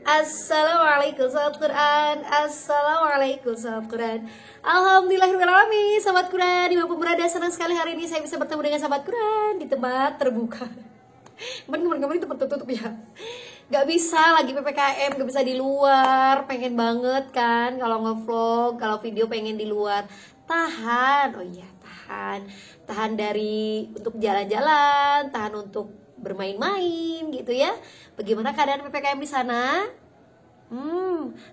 Assalamualaikum sahabat Quran. Assalamualaikum sahabat Quran. Alhamdulillahirrahmanirrahim. Sahabat Quran dimanapun berada, senang sekali hari ini saya bisa bertemu dengan sahabat Quran di tempat terbuka. Kemarin tempat tertutup ya. Gak bisa lagi PPKM, gak bisa di luar. Pengen banget kan kalau nge-vlog, kalau video pengen di luar. Tahan, oh iya tahan dari untuk jalan-jalan, tahan untuk bermain-main gitu ya. Bagaimana keadaan PPKM di sana?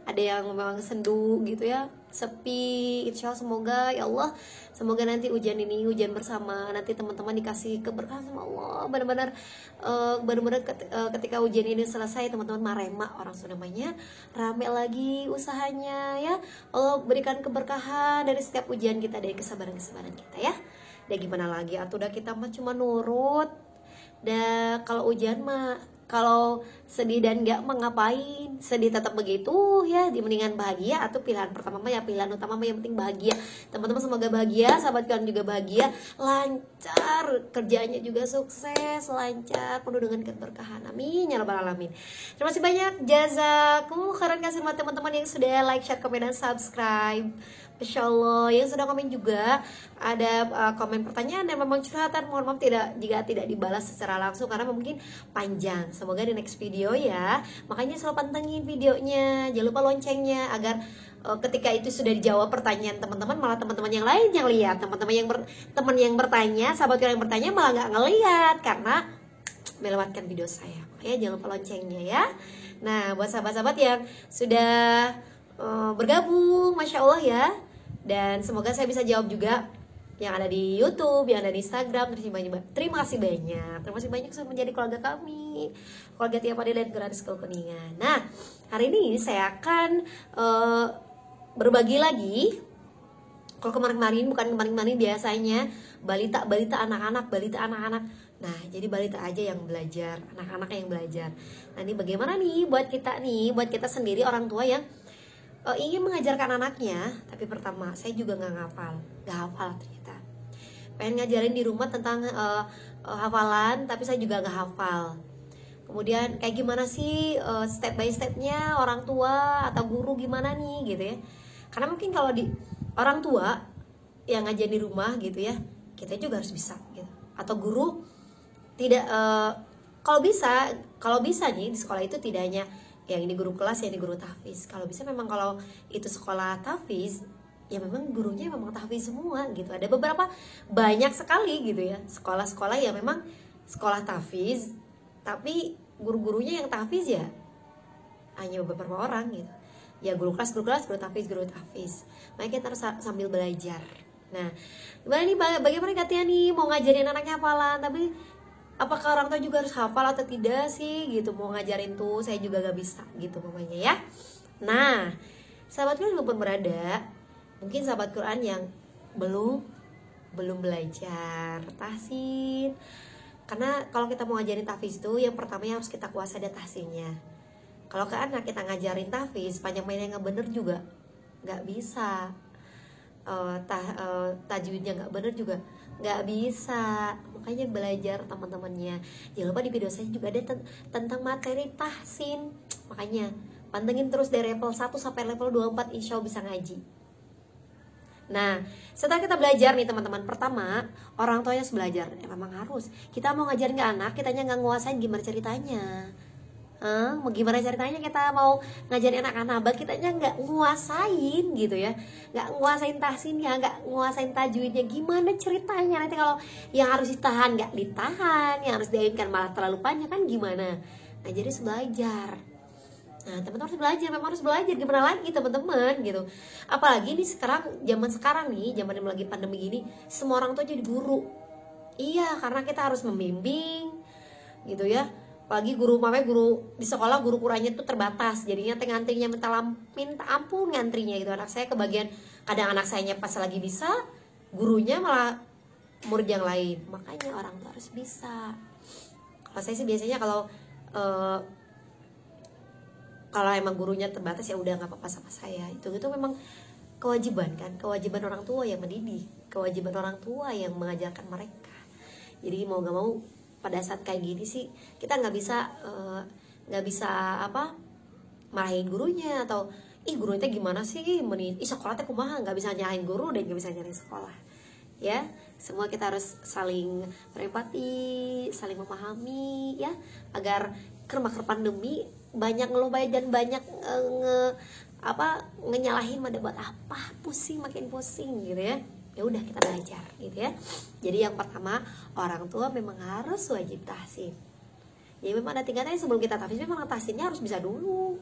Ada yang memang sendu gitu ya, sepi. Insya Allah semoga ya Allah, semoga nanti hujan ini hujan bersama, nanti teman-teman dikasih keberkahan sama Allah. Benar-benar ketika hujan ini selesai, teman-teman marema orang Sunda namanya, rame lagi usahanya ya. Allah berikan keberkahan dari setiap ujian kita, dari kesabaran-kesabaran kita ya. Dan gimana lagi, atau udah kita mah cuma nurut. Dan kalau hujan mah, kalau sedih dan gak mau ngapain, sedih tetap begitu ya, mendingan bahagia. Atau pilihan pertama mah ya, pilihan utama mah yang penting bahagia. Teman-teman semoga bahagia, sahabat kalian juga bahagia, lancar, kerjanya juga sukses, lancar, penuh dengan keberkahan, amin ya rabbal alamin. Terima kasih banyak, jazakumullah khairan kasih buat teman-teman yang sudah like, share, komen, dan subscribe. Masya Allah, yang sudah komen juga ada komen pertanyaan dan memang curhatan. Mohon maaf jika tidak dibalas secara langsung karena mungkin panjang. Semoga di next video ya. Makanya selalu pantengin videonya, jangan lupa loncengnya agar ketika itu sudah dijawab pertanyaan teman-teman, malah teman-teman yang lain yang lihat. Teman yang bertanya, sahabat yang bertanya malah nggak ngelihat karena melewatkan video saya. Makanya jangan lupa loncengnya ya. Nah, buat sahabat-sahabat yang sudah bergabung, Masya Allah ya. Dan semoga saya bisa jawab juga yang ada di YouTube, yang ada di Instagram. Terima kasih banyak. Terima kasih banyak sudah menjadi keluarga kami, keluarga Tiap Adil dan Gratis Kuningan. Nah, hari ini saya akan berbagi lagi. Kalau kemarin biasanya balita anak-anak. Nah, jadi balita aja yang belajar, anak-anak yang belajar. Nah, ini bagaimana nih buat kita sendiri orang tua yang ingin mengajarkan anaknya, tapi pertama saya juga nggak hafal ternyata. Pengen ngajarin di rumah tentang hafalan, tapi saya juga nggak hafal. Kemudian kayak gimana sih step by stepnya orang tua atau guru gimana nih gitu ya? Karena mungkin kalau di orang tua yang ngajarin di rumah gitu ya, kita juga harus bisa gitu. Atau guru tidak kalau bisa nih di sekolah itu tidak hanya yang ini guru kelas, yang ini guru tahfiz. Kalau bisa memang kalau itu sekolah tahfiz, ya memang gurunya memang tahfiz semua gitu. Ada banyak sekali gitu ya sekolah-sekolah yang memang sekolah tahfiz, tapi guru-gurunya yang tahfiz ya hanya beberapa orang gitu. Ya guru kelas, guru tahfiz. Makanya kita harus sambil belajar. Nah, gimana nih, bagaimana katanya nih mau ngajarin anaknya hafalan, tapi apakah orang tua juga harus hafal atau tidak sih gitu? Mau ngajarin tuh saya juga gak bisa gitu mamanya ya. Nah, sahabat Quran walaupun berada, mungkin sahabat Quran yang belum belajar tahsin. Karena kalau kita mau ngajarin tahfiz itu yang pertama yang harus kita kuasai ada tahsinnya. Kalau ke anak kita ngajarin tahfiz panjang mainnya nggak bener juga nggak bisa. Tajwidnya nggak bener juga nggak bisa. Makanya belajar teman-temannya. Jangan lupa di video saya juga ada tentang materi tahsin. Makanya pantengin terus dari level 1 sampai level 24, insya Allah bisa ngaji. Nah, setelah kita belajar nih teman-teman, pertama orang tuanya harus belajar. Ya memang harus. Kita mau ngajarin ke anak, kitanya nggak nguasain gimana ceritanya. Gimana ceritanya kita mau ngajarin anak-anak, kitanya nggak nguasain gitu ya, nggak nguasain tahsinnya, nggak nguasain tajwidnya, gimana ceritanya nanti kalau yang harus ditahan nggak ditahan, yang harus diainkan malah terlalu panjang kan gimana. Nah, jadi harus belajar. Nah, teman-teman harus belajar, memang harus belajar, gimana lagi teman-teman gitu. Apalagi nih zaman sekarang nih, zaman yang lagi pandemi gini, semua orang tuh jadi guru. Iya, karena kita harus membimbing gitu ya. Apalagi guru di sekolah guru kurangnya tuh terbatas, jadinya ngantrinya minta ampun ngantrinya gitu. Anak saya kebagian, kadang anak saya pas lagi bisa, gurunya malah murid yang lain. Makanya orang tuh harus bisa. Kalau saya sih biasanya kalau emang gurunya terbatas ya udah nggak apa-apa sama saya. Itu memang kewajiban orang tua yang mendidik, kewajiban orang tua yang mengajarkan mereka. Jadi mau gak mau pada saat kayak gini sih kita nggak bisa marahin gurunya atau ih gurunya gimana sih, ih sekolah teh kumaha, nggak bisa nyalahin guru dan nggak bisa nyalahin sekolah. Ya, semua kita harus saling berempati, saling memahami ya, agar kermaker pandemi banyak ngeluh dan banyak ngenyalahin pada buat apa, pusing makin pusing gitu ya. Ya udah kita belajar gitu ya. Jadi yang pertama, orang tua memang harus wajib tahsin. Ya memang ada tingkatannya, sebelum kita tahsin memang tahsinnya harus bisa dulu.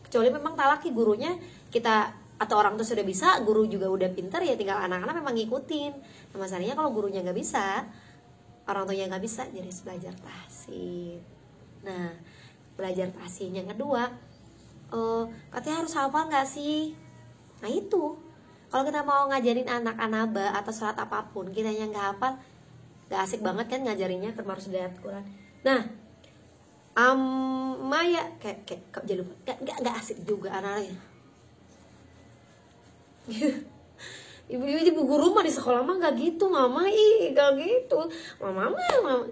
Kecuali memang talaki gurunya kita atau orang tua sudah bisa, guru juga udah pinter, ya tinggal anak-anak memang ngikutin. Nah, masalahnya kalau gurunya nggak bisa, orang tuanya nggak bisa, jadi harus belajar tahsin. Nah, belajar tahsin yang kedua, katanya harus hafal nggak sih? Nah itu, kalau kita mau ngajarin anak anaba atau surat apapun, kita yang nggak hafal, nggak asik banget kan ngajarinnya, kan harus lihat Quran. Nah, Maya kayak jadi nggak asik juga anaknya. Ibu guru mah di sekolah mah nggak gitu, mama nggak gitu, mama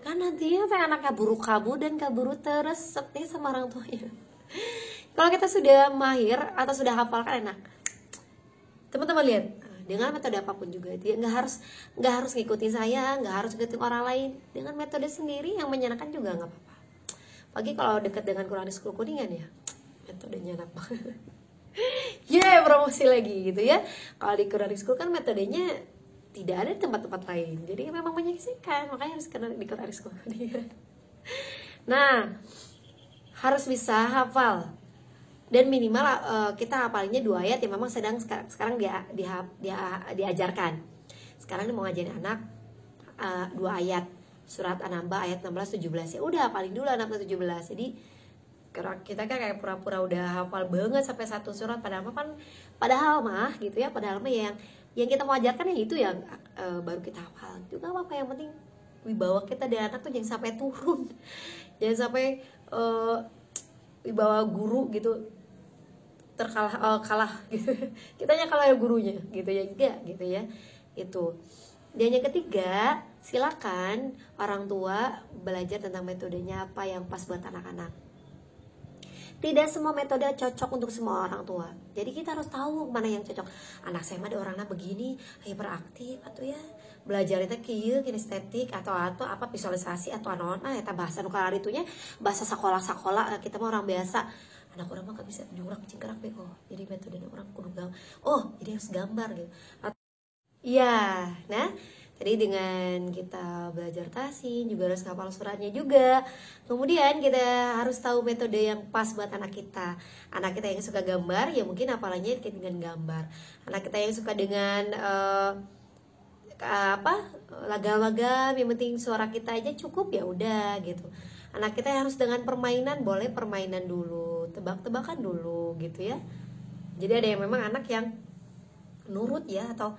kan nantinya saya anaknya kabur dan kabur terus seperti sama orang tuanya. Kalau kita sudah mahir atau sudah hafal kan enak. Teman-teman lihat, dengan metode apapun juga dia nggak harus ngikutin saya, nggak harus ngikutin orang lain, dengan metode sendiri yang menyenangkan juga nggak apa-apa. Pagi kalau dekat dengan Quran School Kuningan ya, metodenya enak banget. Promosi lagi gitu ya. Kalau di Quran School kan metodenya tidak ada tempat-tempat lain, jadi memang menyaksikan, makanya harus di Quran School Kuningan. Nah, harus bisa hafal dan minimal kita hafalinnya 2 ayat yang memang sedang sekarang diajarkan. Sekarang mau ngajarin anak 2 ayat surat An-Naba ayat 16-17, ya udah paling dulu 16-17. Jadi kita kan kayak pura-pura udah hafal banget sampai 1 surat, padahal mah gitu ya, padahal mah yang kita mau ajarkan ya itu yang baru kita hafal juga apa, yang penting wibawa kita dari anak tuh jangan sampai turun, jangan sampai wibawa guru gitu kalah gitu, kitanya kalah gurunya gitu ya, enggak gitu ya. Itu. Dan yang ketiga, silakan orang tua belajar tentang metodenya apa yang pas buat anak-anak. Tidak semua metode cocok untuk semua orang tua. Jadi kita harus tahu mana yang cocok. Anak saya mah ada orangnya begini, hiperaktif atau ya belajar itu kieu kinestetik atau apa visualisasi atau anon eta bahasa nu kalar itunya bahasa sekolah kita mah orang biasa. Anak orang mah gak bisa jurak cingkerak deh. Jadi metode orang kudu jadi harus gambar gitu. Iya, nah tadi dengan kita belajar tahsin juga harus ngapal suratnya juga. Kemudian kita harus tahu metode yang pas buat anak kita. Anak kita yang suka gambar, ya mungkin hafalannya dengan gambar. Anak kita yang suka dengan lagam-lagam, yang penting suara kita aja cukup, ya udah gitu. Anak kita harus dengan permainan, boleh permainan dulu, tebak-tebakan dulu gitu ya. Jadi ada yang memang anak yang nurut ya, atau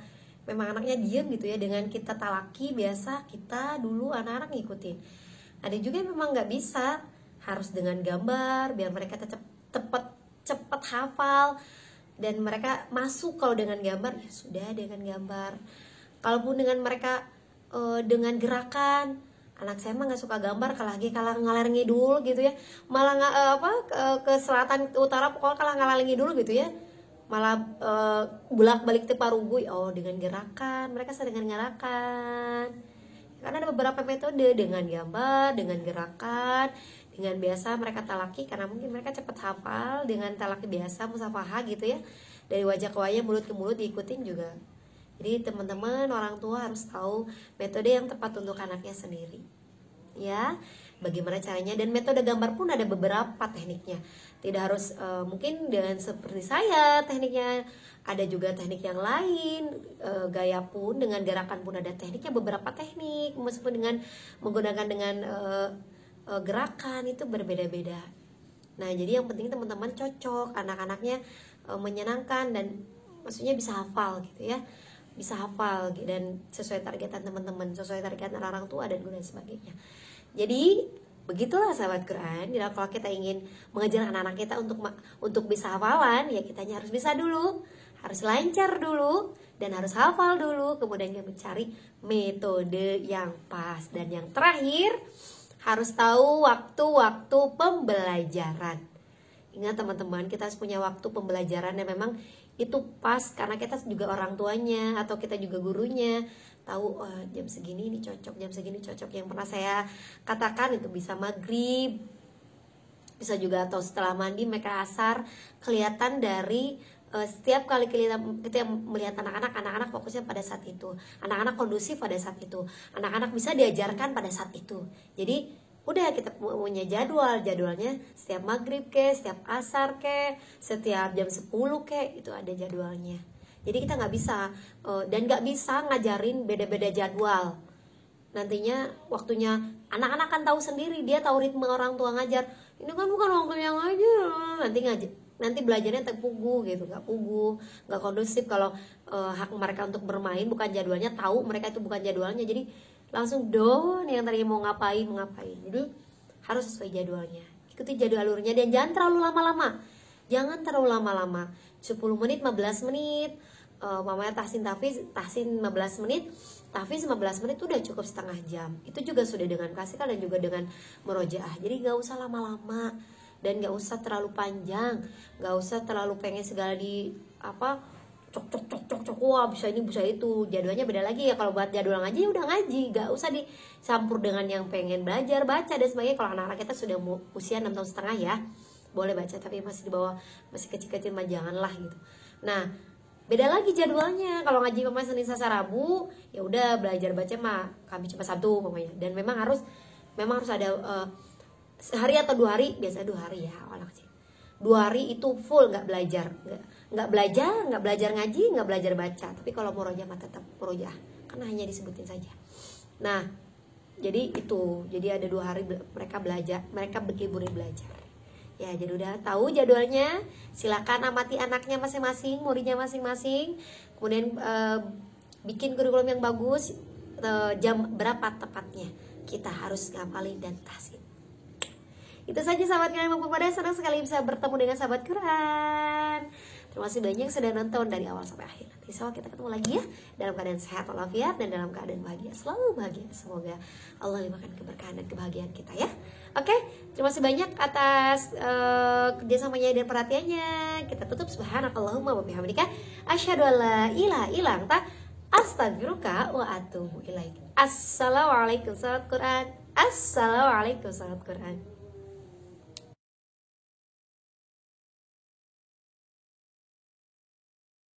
memang anaknya diam gitu ya, dengan kita talaki biasa kita dulu anak-anak ngikutin. Ada juga yang memang nggak bisa, harus dengan gambar biar mereka cepat hafal dan mereka masuk. Kalau dengan gambar ya sudah dengan gambar. Kalaupun dengan mereka dengan gerakan, anak saya mah nggak suka gambar, kalah ngalar ngidul gitu ya, malah ke selatan ke utara pokoknya kalah ngalar ngidul gitu ya, malah bolak-balik teparugui. Dengan gerakan, mereka sering dengan gerakan. Karena ada beberapa metode, dengan gambar, dengan gerakan, dengan biasa mereka talaki, karena mungkin mereka cepat hafal dengan talaki biasa musafahah gitu ya, dari wajah ke wajah, mulut ke mulut diikutin juga. Jadi teman-teman orang tua harus tahu metode yang tepat untuk anaknya sendiri ya, bagaimana caranya. Dan metode gambar pun ada beberapa tekniknya, tidak harus mungkin dengan seperti saya tekniknya, ada juga teknik yang lain. Gaya pun dengan gerakan pun ada tekniknya, beberapa teknik meskipun dengan menggunakan dengan gerakan itu berbeda-beda. Nah jadi yang penting teman-teman cocok, anak-anaknya menyenangkan dan maksudnya bisa hafal gitu ya, bisa hafal dan sesuai targetan teman-teman, sesuai targetan orang tua dan guru dan sebagainya. Jadi begitulah sahabat Quran. Jadi kalau kita ingin mengajar anak-anak kita untuk bisa hafalan, ya kitanya harus bisa dulu, harus lancar dulu, dan harus hafal dulu. Kemudian kita mencari metode yang pas. Dan yang terakhir, harus tahu waktu-waktu pembelajaran. Ingat teman-teman, kita harus punya waktu pembelajaran yang memang itu pas, karena kita juga orang tuanya atau kita juga gurunya tahu jam segini ini cocok, jam segini cocok. Yang pernah saya katakan itu bisa maghrib, bisa juga atau setelah mandi mereka asar. Kelihatan dari setiap kali kita melihat anak-anak fokusnya pada saat itu, anak-anak kondusif pada saat itu, anak-anak bisa diajarkan pada saat itu. Jadi udah kita punya jadwalnya setiap maghrib ke, setiap asar ke, setiap jam 10 ke, itu ada jadwalnya. Jadi kita nggak bisa dan nggak bisa ngajarin beda-beda jadwal. Nantinya waktunya anak-anak kan tahu sendiri, dia tahu ritme orang tua ngajar. Ini kan bukan waktunya ngajar, nanti belajarnya terpugu gitu, nggak kondusif. Kalau hak mereka untuk bermain bukan jadwalnya, tahu mereka itu bukan jadwalnya, jadi langsung down yang tadinya mau ngapain. Jadi harus sesuai jadwalnya, ikuti jadwal alurnya, dan jangan terlalu lama-lama. 10 menit, 15 menit, mamanya tahsin 15 menit, tahfiz 15 menit udah cukup, setengah jam itu juga sudah dengan klasikal dan juga dengan murojaah. Jadi gak usah lama-lama dan gak usah terlalu panjang, gak usah terlalu pengen segala di cok, wah bisa ini bisa itu. Jadwalnya beda lagi ya. Kalau buat jadwal ngaji udah ngaji, gak usah dicampur dengan yang pengen belajar baca dan sebagainya. Kalau anak-anak kita sudah usia 6 tahun setengah ya boleh baca, tapi masih di bawah, masih kecil-kecil mah janganlah gitu. Nah beda lagi jadwalnya. Kalau ngaji memang Senin Selasa Rabu, ya udah belajar baca mah kami cuma Sabtu pokoknya. Dan memang harus ada sehari atau 2 hari, biasa 2 hari ya anak kecil. 2 hari itu full nggak belajar, nggak belajar ngaji, nggak belajar baca. Tapi kalau murojaah mah tetap murojaah, karena hanya disebutin saja. Nah jadi ada 2 hari mereka belajar, mereka berliburan belajar. Ya jadi udah tahu jadwalnya, silakan amati anaknya masing-masing, muridnya masing-masing. Kemudian bikin kurikulum yang bagus, jam berapa tepatnya kita harus ngapalin dan tahsin. Itu saja sahabat Quran Mampu Pada, senang sekali bisa bertemu dengan sahabat Quran. Terima kasih banyak sudah nonton dari awal sampai akhir. Nanti insya Allah kita ketemu lagi ya, dalam keadaan sehat walafiat dan dalam keadaan bahagia, selalu bahagia. Semoga Allah limpahkan keberkahan dan kebahagiaan kita ya. Oke, terima kasih banyak atas kerjasamanya dan perhatiannya. Kita tutup subhanakallahumma wa bihamdika asyhadu an la ilaha illa anta astaghfiruka wa atubu ilaik. Assalamualaikum sahabat Quran. Assalamualaikum sahabat Quran.